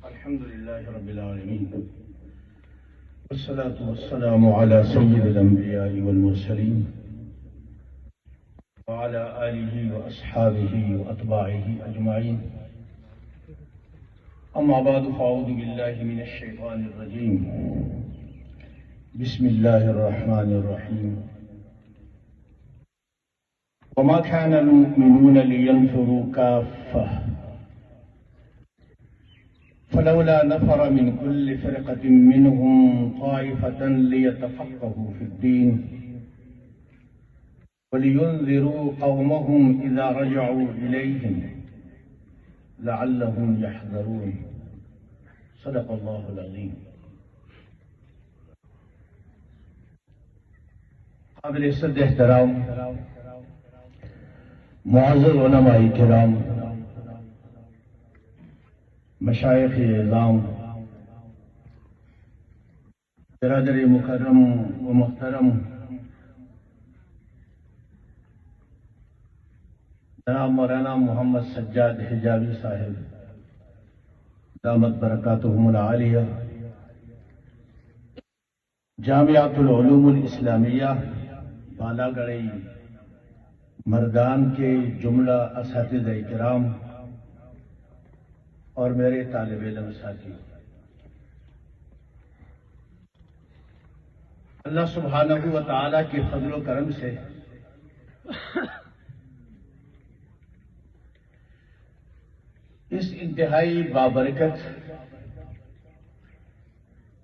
الحمد لله رب العالمين والصلاة والسلام على سيد الأنبياء والمرسلين وعلى آله وأصحابه وأتباعه أجمعين أما بعد فأعوذ بالله من الشيطان الرجيم بسم الله الرحمن الرحيم وما كان المؤمنون لينفروا كافة فلولا نفر من كل فرقة منهم طائفة ليتفقهوا في الدين ولينذروا قومهم إذا رجعوا إليهم لعلهم يحذرون صدق الله العظيم. قابل عزت احترام معزز علماء کرام، مشائخ اعظام، برادر مکرم و محترم، جناب مولانا محمد سجاد حجابی صاحب دامت برکاتہم العالیہ، جامعۃ العلوم الاسلامیہ بالا گڑھی مردان کے جملہ اساتذہ کرام اور میرے طالب علم ساتھی، اللہ سبحانہ و تعالی کے فضل و کرم سے اس انتہائی بابرکت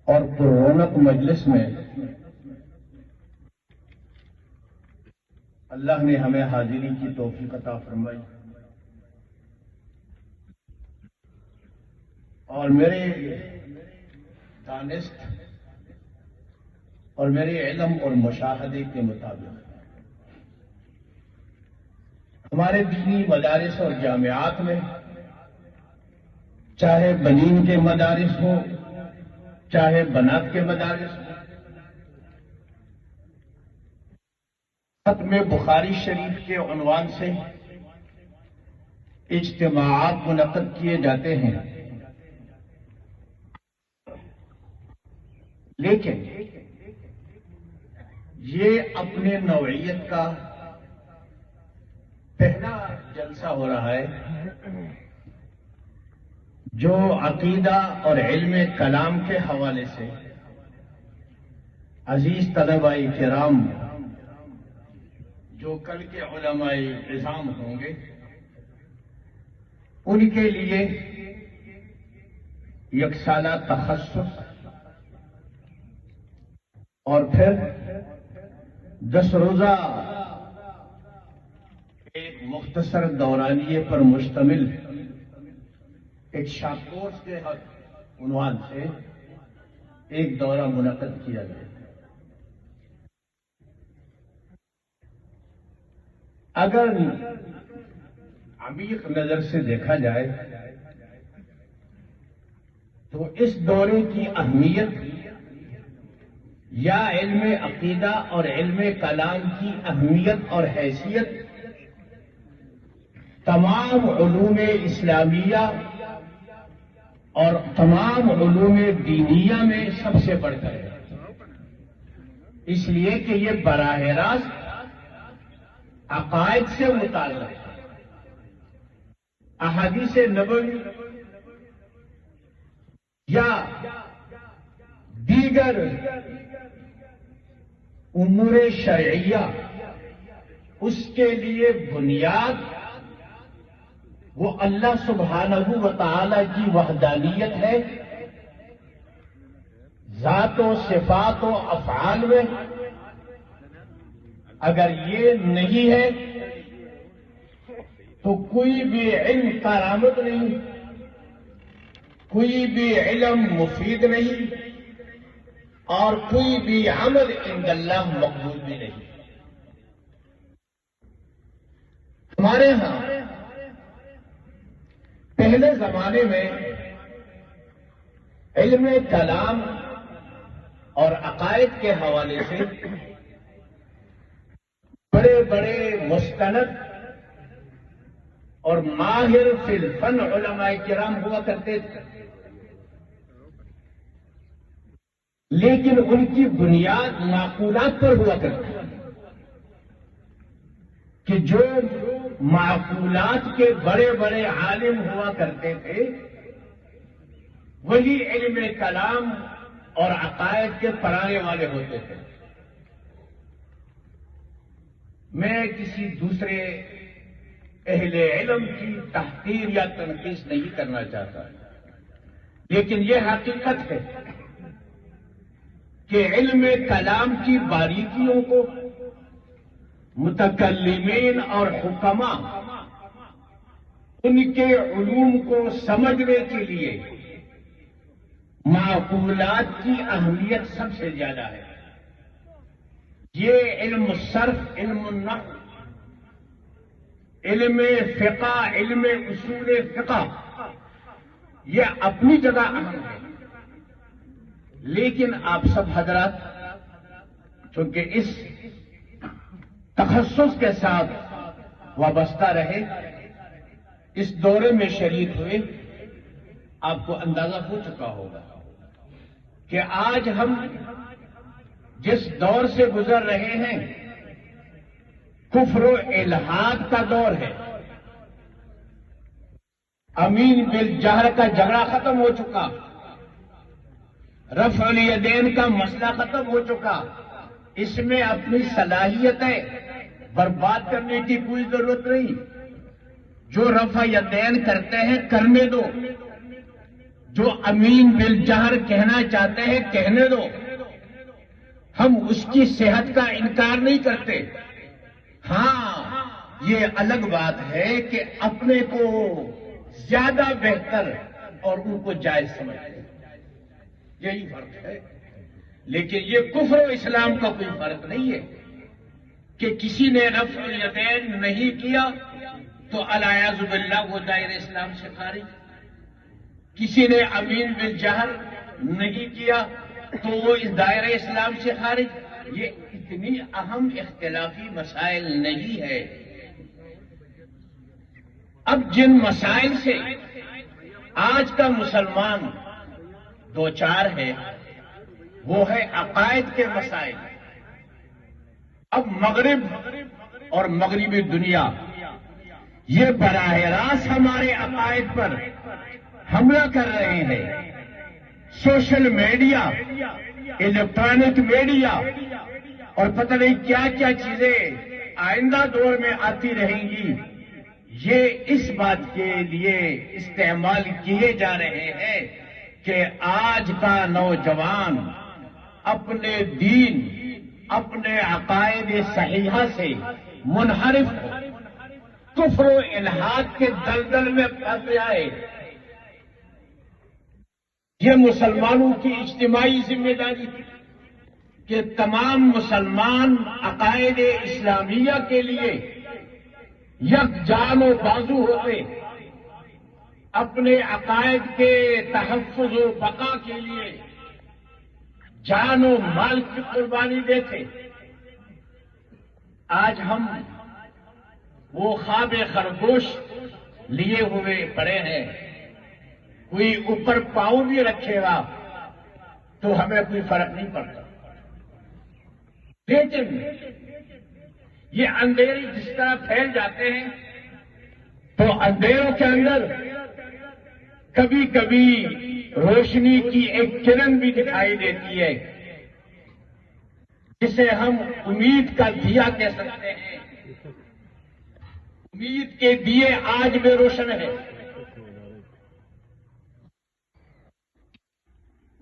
اور پررونق مجلس میں اللہ نے ہمیں حاضری کی توفیق عطا فرمائی، اور میرے دانست اور میرے علم اور مشاہدے کے مطابق ہمارے دینی مدارس اور جامعات میں، چاہے بنین کے مدارس ہوں چاہے بنات کے مدارس ہوں، ختم بخاری شریف کے عنوان سے اجتماعات منعقد کیے جاتے ہیں، لیکن یہ اپنے نوعیت کا پہلا جلسہ ہو رہا ہے جو عقیدہ اور علم کلام کے حوالے سے عزیز طلباء کرام جو کل کے علماء عظام ہوں گے ان کے لیے یک سالہ تخصص اور پھر 10 روزہ ایک مختصر دورانیے پر مشتمل ایک شارٹ کورس کے عنوان سے ایک دورہ منعقد کیا گیا۔ اگر عمیق نظر سے دیکھا جائے تو اس دورے کی اہمیت یا علم عقیدہ اور علم کلام کی اہمیت اور حیثیت تمام علوم اسلامیہ اور تمام علوم دینیہ میں سب سے بڑھ کر ہے، اس لیے کہ یہ براہ راست عقائد سے متعلق ہے، احادیث نبوی یا دیگر امور شرعیہ، اس کے لیے بنیاد وہ اللہ سبحانہ و تعالی کی وحدانیت ہے، ذات و صفات و افعال میں اگر یہ نہیں ہے تو کوئی بھی علم کارآمد نہیں، کوئی بھی علم مفید نہیں، اور کوئی بھی عمل عند اللہ مقبول بھی نہیں۔ ہمارے ہاں پہلے زمانے میں علم کلام اور عقائد کے حوالے سے بڑے بڑے مستند اور ماہر فی الفن علماء کرام ہوا کرتے تھے، لیکن ان کی بنیاد معقولات پر ہوا کرتی تھی کہ جو معقولات کے بڑے بڑے عالم ہوا کرتے تھے وہی علم کلام اور عقائد کے پڑھانے والے ہوتے تھے۔ میں کسی دوسرے اہل علم کی تحقیر یا تنقید نہیں کرنا چاہتا، لیکن یہ حقیقت ہے کہ علم کلام کی باریکیوں کو متکلمین اور حکما ان کے علوم کو سمجھنے کے لیے معقولات کی اہمیت سب سے زیادہ ہے۔ یہ علم صرف، علم النحو، علم فقہ، علم اصول فقہ یہ اپنی جگہ اہم ہے، لیکن آپ سب حضرات چونکہ اس تخصص کے ساتھ وابستہ رہے، اس دورے میں شریک ہوئے، آپ کو اندازہ ہو چکا ہوگا کہ آج ہم جس دور سے گزر رہے ہیں کفر و الحاد کا دور ہے۔ امین بالجہر کا جھگڑا ختم ہو چکا، رفع الیدین کا مسئلہ ختم ہو چکا، اس میں اپنی صلاحیتیں برباد کرنے کی کوئی ضرورت نہیں۔ جو رفع یدین کرتے ہیں کرنے دو، جو امین بالجہر کہنا چاہتے ہیں کہنے دو، ہم اس کی صحت کا انکار نہیں کرتے۔ ہاں یہ الگ بات ہے کہ اپنے کو زیادہ بہتر اور ان کو جائز سمجھتے ہیں، یہی فرق ہے۔ لیکن یہ کفر و اسلام کا کوئی فرق نہیں ہے کہ کسی نے رفع الیدین نہیں کیا تو الیاذ باللہ وہ دائرہ اسلام سے خارج، کسی نے امین بالجہر نہیں کیا تو وہ اس دائرہ اسلام سے خارج۔ یہ اتنی اہم اختلافی مسائل نہیں ہے۔ اب جن مسائل سے آج کا مسلمان دو چار ہے وہ ہے عقائد کے مسائل۔ اب مغرب اور مغربی دنیا یہ براہ راست ہمارے عقائد پر حملہ کر رہے ہیں۔ سوشل میڈیا، الیکٹرانک میڈیا اور پتہ نہیں کیا کیا چیزیں آئندہ دور میں آتی رہیں گی، یہ اس بات کے لیے استعمال کیے جا رہے ہیں کہ آج کا نوجوان اپنے دین، اپنے عقائد صحیحہ سے منحرف ہو، کفر و الحاد کے دلدل میں پھنس جائے۔ یہ مسلمانوں کی اجتماعی ذمہ داری ہے کہ تمام مسلمان عقائد اسلامیہ کے لیے یکجان و بازو ہوتے، اپنے عقائد کے تحفظ و بقا کے لیے جان و مال کی قربانی دیتے۔ آج ہم وہ خواب خرگوش لیے ہوئے پڑے ہیں، کوئی اوپر پاؤں بھی رکھے گا تو ہمیں کوئی فرق نہیں پڑتا، لیکن یہ اندھیرے جس طرح پھیل جاتے ہیں تو اندھیروں کے اندر کبھی کبھی روشنی کی ایک کرن بھی دکھائی دیتی ہے جسے ہم امید کا دیا کہہ سکتے ہیں۔ امید کے دیے آج بھی روشن ہے۔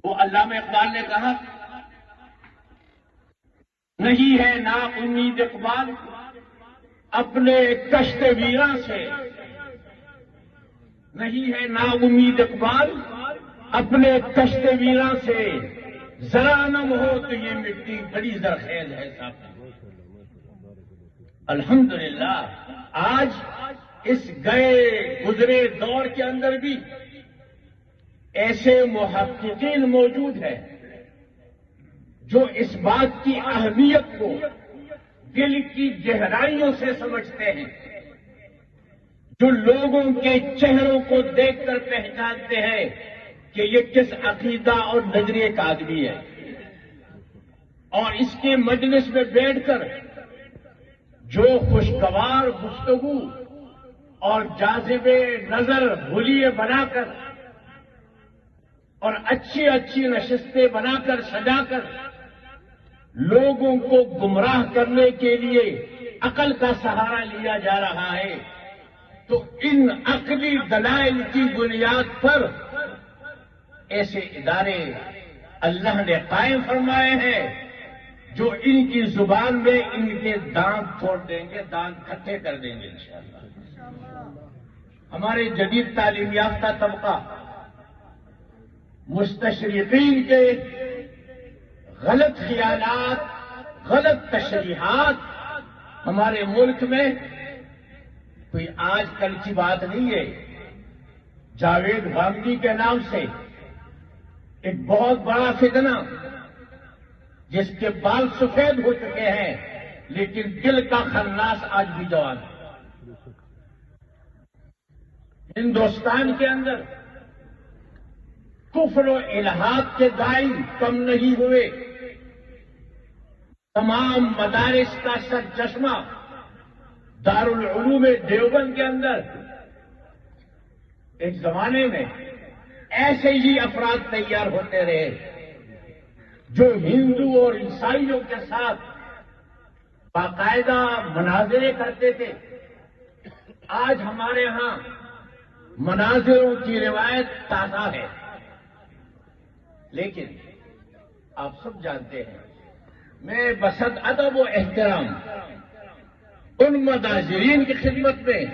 وہ علامہ اقبال نے کہا نہیں ہے نا امید اقبال اپنے کشت ویراں سے، نہیں ہے نا امید اقبال اپنے کشت ویراں سے، ذرا نم ہو تو یہ مٹی بڑی زرخیز ہے صاحب۔ الحمدللہ آج اس گئے گزرے دور کے اندر بھی ایسے محققین موجود ہیں جو اس بات کی اہمیت کو دل کی گہرائیوں سے سمجھتے ہیں، جو لوگوں کے چہروں کو دیکھ کر پہچانتے ہیں کہ یہ کس عقیدہ اور نظریے کا آدمی ہے، اور اس کے مجلس میں بیٹھ کر جو خوشگوار گفتگو اور جاذب نظر حلیے بنا کر اور اچھی اچھی نشستیں بنا کر سجا کر لوگوں کو گمراہ کرنے کے لیے عقل کا سہارا لیا جا رہا ہے، تو ان عقلی دلائل کی بنیاد پر ایسے ادارے اللہ نے قائم فرمائے ہیں جو ان کی زبان میں ان کے دانت پھوڑ دیں گے، دانت کھٹے کر دیں گے انشاءاللہ۔ ہمارے جدید تعلیم یافتہ طبقہ مستشرقین کے غلط خیالات، غلط تشریحات ہمارے ملک میں کوئی آج کل کی بات نہیں ہے۔ جاوید غامدی کے نام سے ایک بہت بڑا فتنہ، جس کے بال سفید ہو چکے ہیں لیکن دل کا خناس آج بھی جوان ہے۔ ہندوستان کے اندر کفر و الحاد کے داعی کم نہیں ہوئے، تمام مدارس کا سرچشمہ دارالعلوم دیوبند کے اندر ایک زمانے میں ایسے ہی افراد تیار ہوتے رہے جو ہندو اور عیسائیوں کے ساتھ باقاعدہ مناظرے کرتے تھے۔ آج ہمارے ہاں مناظروں کی روایت تازہ ہے، لیکن آپ سب جانتے ہیں، میں بصد ادب و احترام ان مناظرین کی خدمت میں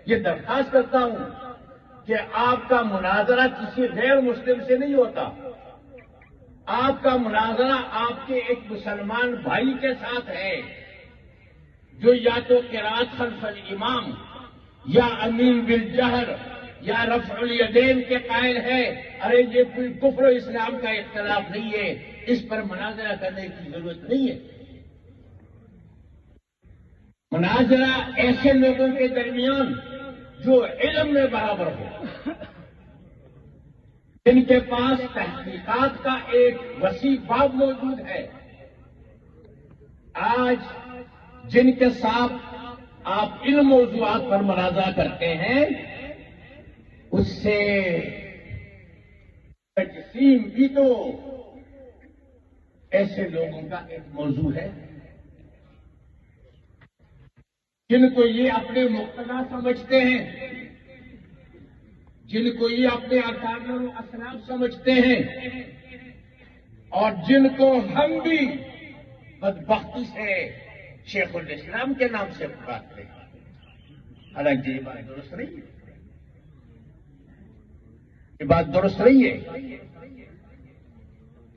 یہ درخواست کرتا ہوں کہ آپ کا مناظرہ کسی غیر مسلم سے نہیں ہوتا، آپ کا مناظرہ آپ کے ایک مسلمان بھائی کے ساتھ ہے جو یا تو قرات خلف الامام یا امین بالجہر یا رفع الیدین کے قائل ہے۔ ارے یہ کوئی کفر و اسلام کا اختلاف نہیں ہے، اس پر مناظرہ کرنے کی ضرورت نہیں ہے۔ مناظرہ ایسے لوگوں کے درمیان جو علم میں برابر ہو، جن کے پاس تحقیقات کا ایک وسیع باب موجود ہے۔ آج جن کے ساتھ آپ ان موضوعات پر مناظرہ کرتے ہیں، اس سے تجسیم بھی تو ایسے لوگوں کا ایک موضوع ہے جن کو یہ اپنے مقتدا سمجھتے ہیں، جن کو یہ اپنے اکابر و اسلاف سمجھتے ہیں، اور جن کو ہم بھی بدبختی سے شیخ الاسلام کے نام سے پکارتے ہیں۔ حالانکہ یہ بات درست نہیں ہے، یہ بات درست نہیں ہے۔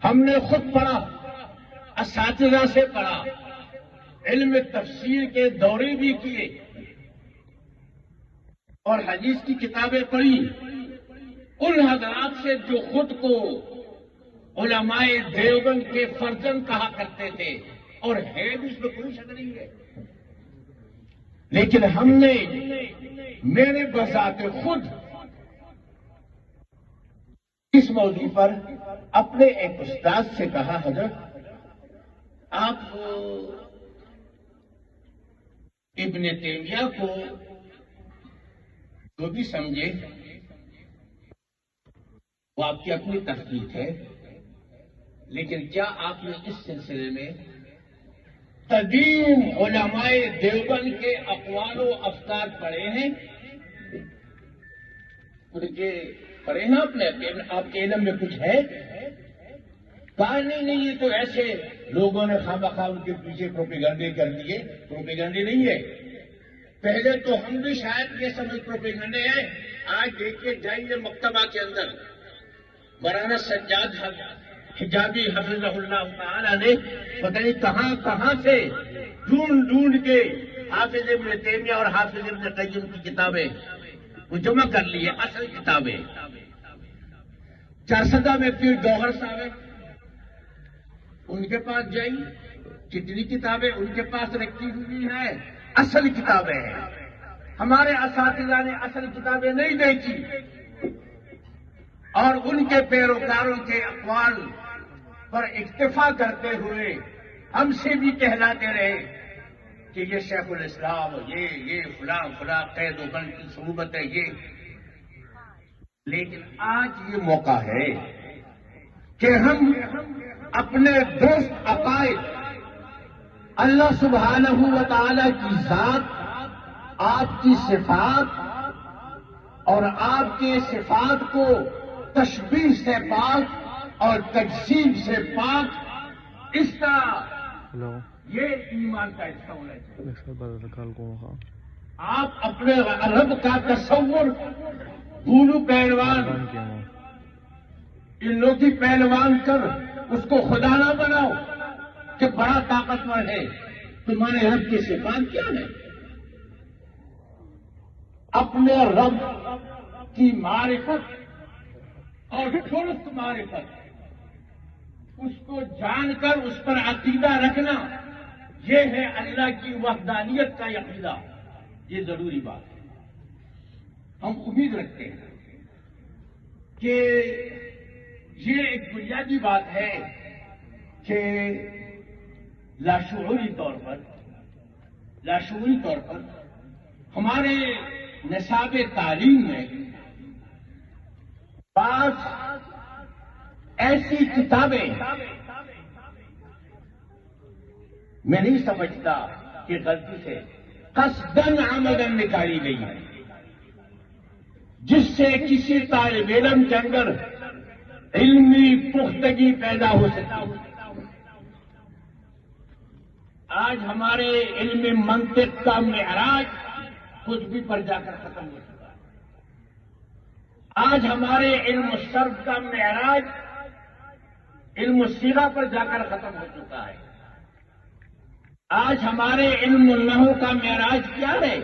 ہم نے خود پڑھا، اساتذہ سے پڑھا، علم تفسیر کے دورے بھی کیے اور حدیث کی کتابیں پڑھی ان حضرات سے جو خود کو علماء دیوبند کے فرزند کہا کرتے تھے، اور ہے بھی، اس میں کوئی شک نہیں ہے، لیکن ہم نے، میں نے بذات خود اس موضوع پر اپنے ایک استاد سے کہا، حضرت آپ ابن تیمیہ کو جو بھی سمجھے وہ آپ کی اپنی تحقیق ہے، لیکن کیا آپ نے اس سلسلے میں قدیم علماء دیوبند کے اقوال و افکار پڑھے ہیں؟ ان کے پڑھے ہیں آپ کے علم میں کچھ ہے؟ کہا نہیں، یہ تو ایسے لوگوں نے خواہ ان کے پیچھے پروپیگنڈے کر دیے۔ پروپیگنڈے نہیں ہے، پہلے تو ہم بھی شاید یہ سمجھ پروپیگنڈے ہیں۔ آج دیکھیے جائیے مکتبہ کے اندر، مولانا سجاد حجابی حفظہ اللہ تعالی نے پتہ نہیں کہاں کہاں سے ڈھونڈ کے حافظ ابن تیمیہ اور حافظ ابن قیم کی کتابیں وہ جمع کر لی ہے، اصل کتابیں۔ چارسدہ میں پیر گوہر صاحب ہیں، ان کے پاس جائیے، کتنی کتابیں ان کے پاس رکھی ہوئی ہیں، اصل کتابیں ہیں۔ ہمارے اساتذہ نے اصل کتابیں نہیں دیکھی اور ان کے پیروکاروں کے اقوال پر اکتفا کرتے ہوئے ہم سے بھی کہلاتے رہے کہ یہ شیخ الاسلام یہ فلاں قید و بند کی صعوبت ہے یہ. لیکن آج یہ موقع ہے کہ ہم اپنے درست عقائد اللہ سبحانہ و تعالی کی ذات، آپ کی صفات اور آپ کے صفات کو تشبیہ سے پاک اور تجسیم سے پاک، اس طرح یہ ایمان کا حصہ ہونا چاہیے. آپ اپنے رب کا تصور بھولو پہلوان، ان لوگی پہلوان کر اس کو خدا نہ بناؤ کہ بڑا طاقتور ہے. تمہارے رب کی صفات کیا ہے؟ اپنے رب کی معرفت اور درست معرفت، اس کو جان کر اس پر عقیدہ رکھنا، یہ ہے اللہ کی وحدانیت کا عقیدہ. یہ ضروری بات ہے. ہم امید رکھتے ہیں کہ یہ ایک بنیادی بات ہے کہ لاشعوری طور پر ہمارے نصاب تعلیم میں بعض ایسی کتابیں میں نہیں سمجھتا کہ غلطی سے قصداً عمداً نکالی گئی ہے، جس سے کسی طالب علم کے اندر علمی پختگی پیدا ہو سکتی. آج ہمارے علم منطق کا معراج کچھ بھی پر جا کر ختم ہو چکا ہے. آج ہمارے علم صرف کا معراج علم صیغہ پر جا کر ختم ہو چکا ہے. آج ہمارے علم النحو کا معراج کیا ہے؟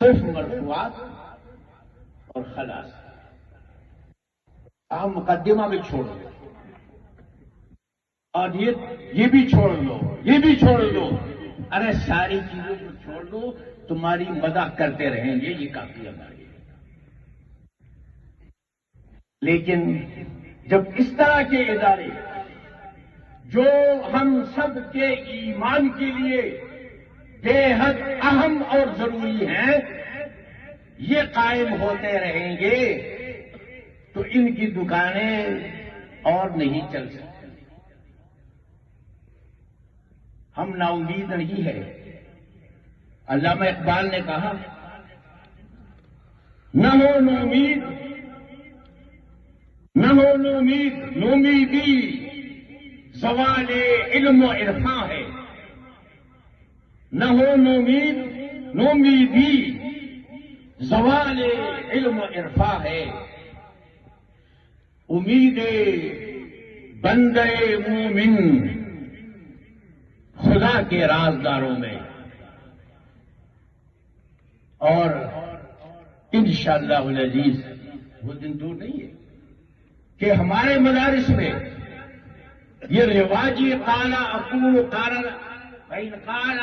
صرف مرفوعات اور خلاص. آپ مقدمہ بھی چھوڑ دو اور یہ بھی چھوڑ دو، یہ بھی چھوڑ دو. ارے ساری چیزوں کو چھوڑ دو، تمہاری مدح کرتے رہیں گے، یہ کافی ہمارے. لیکن جب اس طرح کے ادارے جو ہم سب کے ایمان کے لیے بے حد اہم اور ضروری ہیں، یہ قائم ہوتے رہیں گے تو ان کی دکانیں اور نہیں چل سکتی. ہم نا امید نہیں ہے. علامہ اقبال نے کہا، نہ ہو نومید، نہ ہو نومید، نومیدی زوال علم و عرفاں ہے. نہ ہو نومید، نومیدی زوال علم و عرفاں ہے. امید بندے مومن خدا کے رازداروں میں، اور انشاءاللہ العزیز وہ دن دور نہیں ہے کہ ہمارے مدارس میں یہ رواجی قال اقول قال فإن قال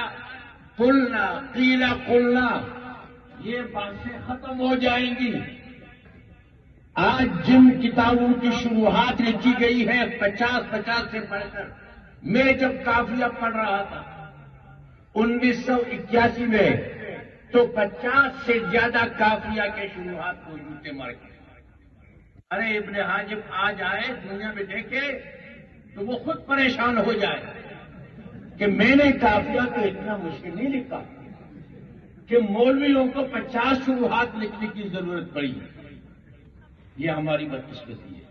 قلنا قیل قلنا، یہ باتیں ختم ہو جائیں گی. آج جن کتابوں کی شروحات لکھی گئی ہے 50 سے پڑھ کر، میں جب قافیہ پڑھ رہا تھا 1981 میں، تو 50 سے زیادہ قافیہ کے شروحات کو جوتے مار کے. ارے ابن حاجب آج آئے دنیا میں دیکھے تو وہ خود پریشان ہو جائے کہ میں نے قافیہ تو اتنا مشکل نہیں لکھا کہ مولویوں کو 50 شروحات لکھنے کی ضرورت پڑی. یہ ہماری بدقسمتی ہے.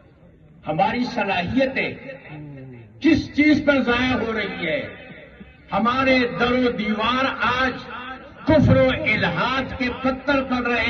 ہماری صلاحیتیں کس چیز پر ضائع ہو رہی ہے؟ ہمارے در و دیوار آج کفر و الحاد کے پتھر پڑ رہے ہیں.